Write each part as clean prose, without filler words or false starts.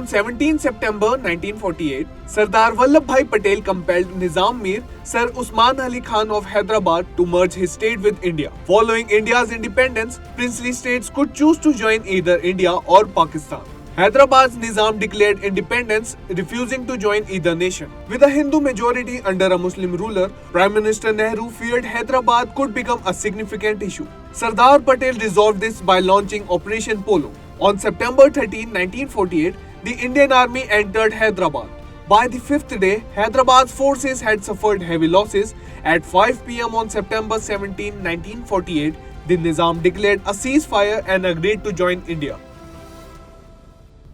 On 17 September 1948, Sardar Vallabhbhai Patel compelled Nizam Mir, Sir Usman Ali Khan of Hyderabad to merge his state with India. Following India's independence, princely states could choose to join either India or Pakistan. Hyderabad's Nizam declared independence, refusing to join either nation. With a Hindu majority under a Muslim ruler, Prime Minister Nehru feared Hyderabad could become a significant issue. Sardar Patel resolved this by launching Operation Polo. On September 13, 1948, the Indian Army entered Hyderabad. By the fifth day, Hyderabad's forces had suffered heavy losses. At 5 p.m. on September 17, 1948, the Nizam declared a ceasefire and agreed to join India.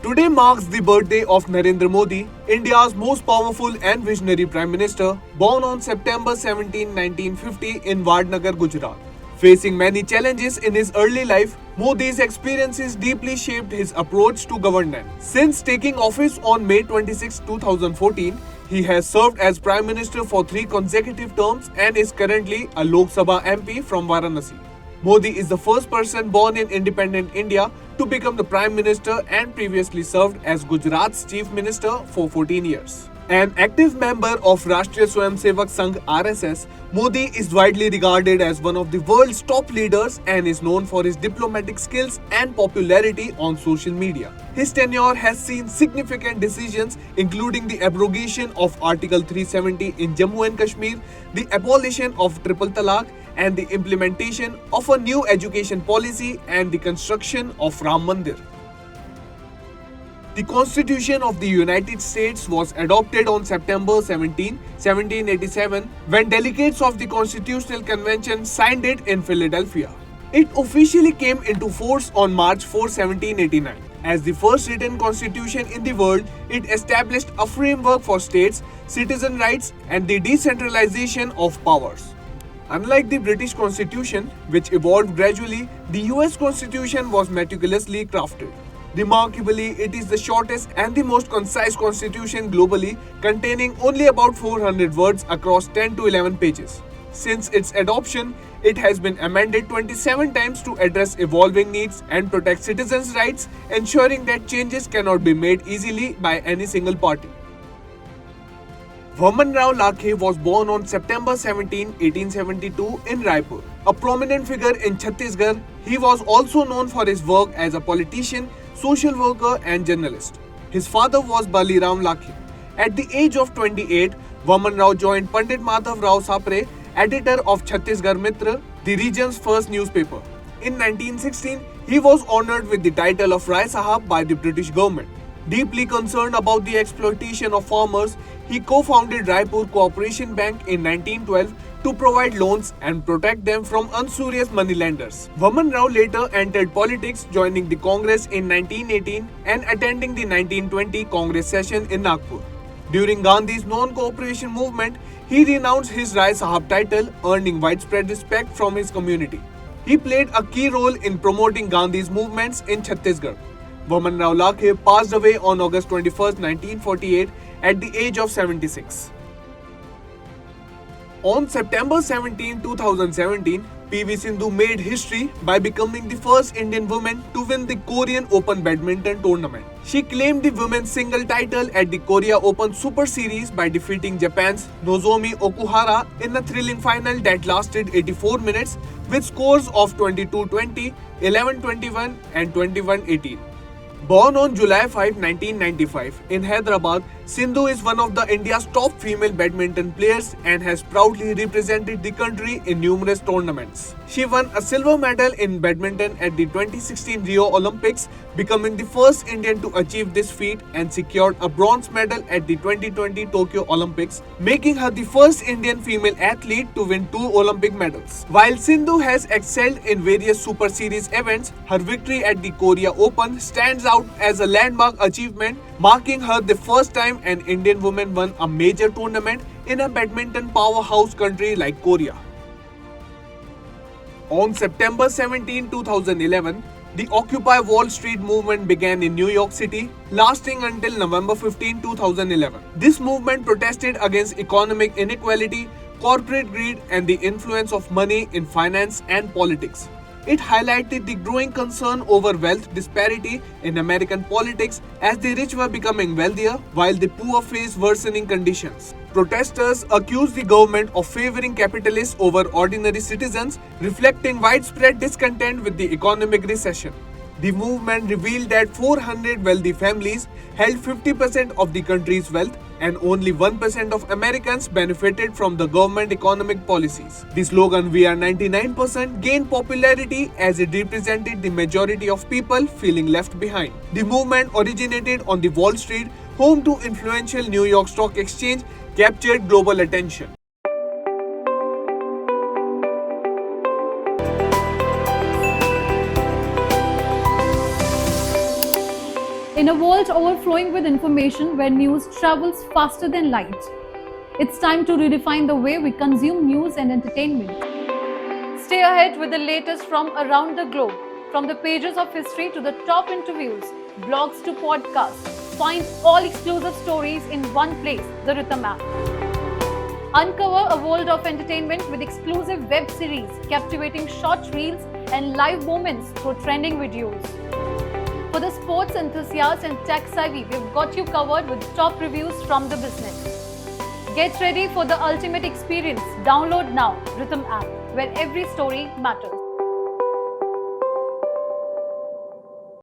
Today marks the birthday of Narendra Modi, India's most powerful and visionary Prime Minister, born on September 17, 1950 in Vadnagar, Gujarat. Facing many challenges in his early life, Modi's experiences deeply shaped his approach to governance. Since taking office on May 26, 2014, he has served as Prime Minister for 3 consecutive terms and is currently a Lok Sabha MP from Varanasi. Modi is the first person born in independent India to become the Prime Minister and previously served as Gujarat's Chief Minister for 14 years. An active member of Rashtriya Swayamsevak Sangh RSS, Modi is widely regarded as one of the world's top leaders and is known for his diplomatic skills and popularity on social media. His tenure has seen significant decisions including the abrogation of Article 370 in Jammu and Kashmir, the abolition of Triple Talaq, and the implementation of a new education policy and the construction of Ram Mandir. The Constitution of the United States was adopted on September 17, 1787, when delegates of the Constitutional Convention signed it in Philadelphia. It officially came into force on March 4, 1789. As the first written constitution in the world, it established a framework for states, citizen rights, and the decentralization of powers. Unlike the British Constitution, which evolved gradually, the US Constitution was meticulously crafted. Remarkably, it is the shortest and the most concise constitution globally, containing only about 400 words across 10 to 11 pages. Since its adoption, it has been amended 27 times to address evolving needs and protect citizens' rights, ensuring that changes cannot be made easily by any single party. Vaman Rao Lakhe was born on September 17, 1872 in Raipur. A prominent figure in Chhattisgarh, he was also known for his work as a politician, social worker and journalist. His father was Baliram Lakhe. At the age of 28, Vaman Rao joined Pandit Madhav Rao Sapre, editor of Chhattisgarh Mitra, the region's first newspaper. In 1916, he was honored with the title of Rai Sahab by the British government. Deeply concerned about the exploitation of farmers, he co-founded Raipur Cooperation Bank in 1912 to provide loans and protect them from unserious moneylenders. Vaman Rao later entered politics, joining the Congress in 1918 and attending the 1920 Congress session in Nagpur. During Gandhi's non-cooperation movement, he renounced his Rai Sahab title, earning widespread respect from his community. He played a key role in promoting Gandhi's movements in Chhattisgarh. Vaman Rao Lakhe passed away on August 21, 1948 at the age of 76. On September 17, 2017, PV Sindhu made history by becoming the first Indian woman to win the Korean Open badminton tournament. She claimed the women's single title at the Korea Open Super Series by defeating Japan's Nozomi Okuhara in a thrilling final that lasted 84 minutes with scores of 22-20, 11-21 and 21-18. Born on July 5, 1995 in Hyderabad, Sindhu is one of the India's top female badminton players and has proudly represented the country in numerous tournaments. She won a silver medal in badminton at the 2016 Rio Olympics, becoming the first Indian to achieve this feat, and secured a bronze medal at the 2020 Tokyo Olympics, making her the first Indian female athlete to win 2 Olympic medals. While Sindhu has excelled in various Super Series events, her victory at the Korea Open stands out as a landmark achievement, marking her the first time an Indian woman won a major tournament in a badminton powerhouse country like Korea. On September 17, 2011, the Occupy Wall Street movement began in New York City, lasting until November 15, 2011. This movement protested against economic inequality, corporate greed, and the influence of money in finance and politics. It highlighted the growing concern over wealth disparity in American politics as the rich were becoming wealthier while the poor faced worsening conditions. Protesters accused the government of favoring capitalists over ordinary citizens, reflecting widespread discontent with the economic recession. The movement revealed that 400 wealthy families held 50% of the country's wealth and only 1% of Americans benefited from the government economic policies. The slogan "We are 99% gained popularity as it represented the majority of people feeling left behind. The movement originated on the Wall Street, home to influential New York Stock Exchange, captured global attention. In a world overflowing with information where news travels faster than light, it's time to redefine the way we consume news and entertainment. Stay ahead with the latest from around the globe, from the pages of history to the top interviews, blogs to podcasts. Find all exclusive stories in one place, the Rhythm app. Uncover a world of entertainment with exclusive web series, captivating short reels and live moments through trending videos. For the sports enthusiast and tech savvy, we've got you covered with top reviews from the business. Get ready for the ultimate experience. Download now Rhythm app, where every story matters.